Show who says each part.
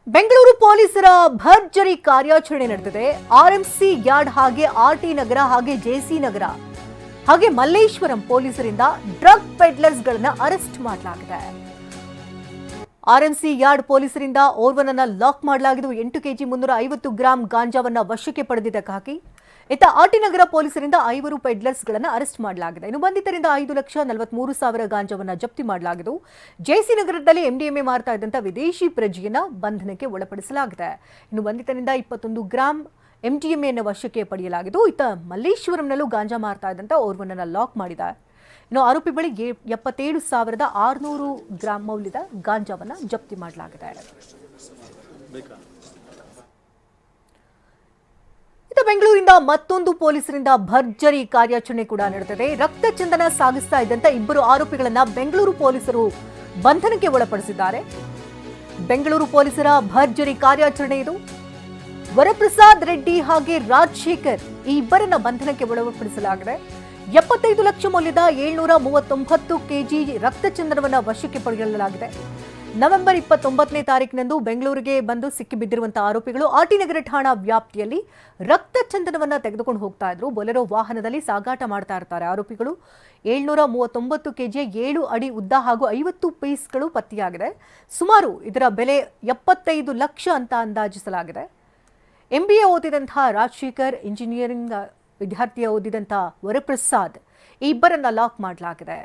Speaker 1: ಬೆಂಗಳೂರು ಪೊಲೀಸರ ಭರ್ಜರಿ ಕಾರ್ಯಾಚರಣೆ ನಡೆದಿದೆ. ಆರ್ಎಂಸಿ ಯಾರ್ಡ್ ಹಾಗೆ ಆರ್ಟಿ ನಗರ ಹಾಗೆ ಜೆಸಿ ನಗರ ಹಾಗೆ ಮಲ್ಲೇಶ್ವರಂ ಪೊಲೀಸರಿಂದ ಡ್ರಗ್ ಪೆಡ್ಲರ್ಸ್ ಗಳನ್ನ ಅರೆಸ್ಟ್ ಮಾಡಲಾಗಿದೆ. ಆರ್ಎಂಸಿ ಯಾರ್ಡ್ ಪೊಲೀಸರಿಂದ ಓರ್ವನನ್ನ ಲಾಕ್ ಮಾಡಲಾಗಿದ್ದು 8 ಕೆಜಿ 350 ಗ್ರಾಂ ಗಾಂಜಾವನ್ನ ವಶಕ್ಕೆ ಪಡೆದಿದ್ದಕ್ಕಾಗಿ ಇತ್ತ ಆರ್ಟಿ ನಗರ ಪೊಲೀಸರಿಂದ 5 ಪೆಡ್ಲರ್ಸ್ ಗಳನ್ನ ಅರೆಸ್ಟ್ ಮಾಡಲಾಗಿದೆ. ಇನ್ನು ಬಂಧಿತರಿಂದ 5,43,000 ಗಾಂಜಾವನ್ನ ಜಪ್ತಿ ಮಾಡಲಾಗಿದ್ದು ಜೆಸಿ ನಗರದಲ್ಲಿ ಎಂಡಿಎಂಎ ಮಾರ್ತಾ ಇದ್ದಂತ ವಿದೇಶಿ ಪ್ರಜೆಯನ್ನ ಬಂಧನಕ್ಕೆ ಒಳಪಡಿಸಲಾಗಿದೆ. ಇನ್ನು ಬಂಧಿತರಿಂದ 21 ಗ್ರಾಂ ಎಂಡಿಎಂಎ ವಶಕ್ಕೆ ಪಡೆಯಲಾಗಿದ್ದು ಇತ್ತ ಮಲ್ಲೇಶ್ವರಂನಲ್ಲೂ ಗಾಂಜಾ ಮಾರ್ತಾ ಇದ್ದಂತ ಓರ್ವನನ್ನ ಲಾಕ್ ಮಾಡಿದ್ದಾರೆ. ಇನ್ನು ಆರೋಪಿ ಬಳಿ 77,600 ಗ್ರಾಂ ಮೌಲ್ಯದ ಗಾಂಜಾವನ್ನ ಜಪ್ತಿ ಮಾಡಲಾಗಿದೆ. ಇನ್ನು ಬೆಂಗಳೂರಿನಿಂದ ಮತ್ತೊಂದು ಪೊಲೀಸರಿಂದ ಭರ್ಜರಿ ಕಾರ್ಯಾಚರಣೆ ಕೂಡ ನಡೆದಿದೆ. ರಕ್ತ ಚಂದನ ಸಾಗಿಸ್ತಾ ಇದ್ದಂತ 2 ಆರೋಪಿಗಳನ್ನ ಬೆಂಗಳೂರು ಪೊಲೀಸರು ಬಂಧನಕ್ಕೆ ಒಳಪಡಿಸಿದ್ದಾರೆ. ಬೆಂಗಳೂರು ಪೊಲೀಸರ ಭರ್ಜರಿ ಕಾರ್ಯಾಚರಣೆ ಇದು. ವರಪ್ರಸಾದ್ ರೆಡ್ಡಿ ಹಾಗೆ ರಾಜಶೇಖರ್ ಈ ಇಬ್ಬರನ್ನ ಬಂಧನಕ್ಕೆ ಒಳಪಡಿಸಲಾಗಿದೆ. 75 ಲಕ್ಷ ಮೌಲ್ಯದ 739 ಕೆಜಿ ರಕ್ತಚಂದನವನ್ನ ವಶಕ್ಕೆ ಪಡೆಯಲಾಗಿದೆ. ನವೆಂಬರ್ 29ನೇ ತಾರೀಕಿನಂದು ಬೆಂಗಳೂರಿಗೆ ಬಂದು ಸಿಕ್ಕಿಬಿದ್ದಿರುವಂತಹ ಆರೋಪಿಗಳು ಆರ್ಟಿ ನಗರ ಠಾಣಾ ವ್ಯಾಪ್ತಿಯಲ್ಲಿ ರಕ್ತಚಂದನವನ್ನ ತೆಗೆದುಕೊಂಡು ಹೋಗ್ತಾ ಇದ್ರು. ಬೊಲೆರೋ ವಾಹನದಲ್ಲಿ ಸಾಗಾಟ ಮಾಡ್ತಾ ಇರ್ತಾರೆ ಆರೋಪಿಗಳು. 739 ಕೆಜಿಯ 7 ಅಡಿ ಉದ್ದ ಹಾಗೂ 50 ಪೀಸ್ಗಳು ಪತ್ತೆಯಾಗಿದೆ. ಸುಮಾರು ಇದರ ಬೆಲೆ 75 ಲಕ್ಷ ಅಂತ ಅಂದಾಜಿಸಲಾಗಿದೆ. MBA ಓದಿದಂತಹ ರಾಜಶೇಖರ್, ಇಂಜಿನಿಯರಿಂಗ್ ವಿದ್ಯಾರ್ಥಿಯ ಓದಿದಂತಹ ವರಪ್ರಸಾದ್ ಈ ಇಬ್ಬರನ್ನ ಲಾಕ್ ಮಾಡಲಾಗಿದೆ.